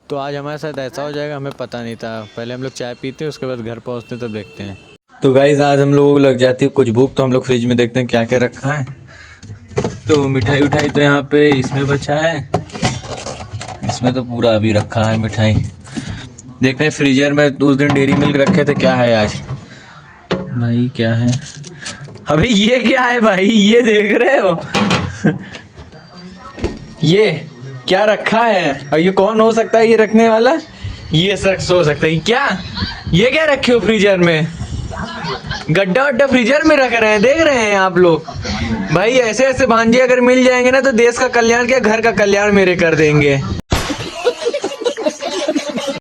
तो आज हमारे साथ ऐसा हो जाएगा, हमें पता नहीं था। पहले हम लोग चाय पीते हैं, उसके बाद घर पहुंचते तब देखते हैं। तो गाइस आज हम लोगों को लग जाती है कुछ भूख, तो हम लोग फ्रिज में देखते हैं क्या क्या रखा है। तो मिठाई उठाई तो यहाँ पे इसमें बचा है, इसमें तो पूरा अभी रखा है मिठाई। देखते हैं फ्रीजर में उस दिन डेयरी मिल्क रखे थे, क्या है आज भाई, क्या है अभी, ये क्या है भाई, ये देख रहे हो ये क्या रखा है, और ये कौन हो सकता है ये रखने वाला, ये शख्स हो सकता है क्या, ये क्या रखे हो फ्रीजर में, गड्ढा वड्ढा फ्रीजर में रख रहे हैं, देख रहे हैं आप लोग। भाई ऐसे ऐसे भांजे अगर मिल जाएंगे ना तो देश का कल्याण क्या घर का कल्याण मेरे कर देंगे।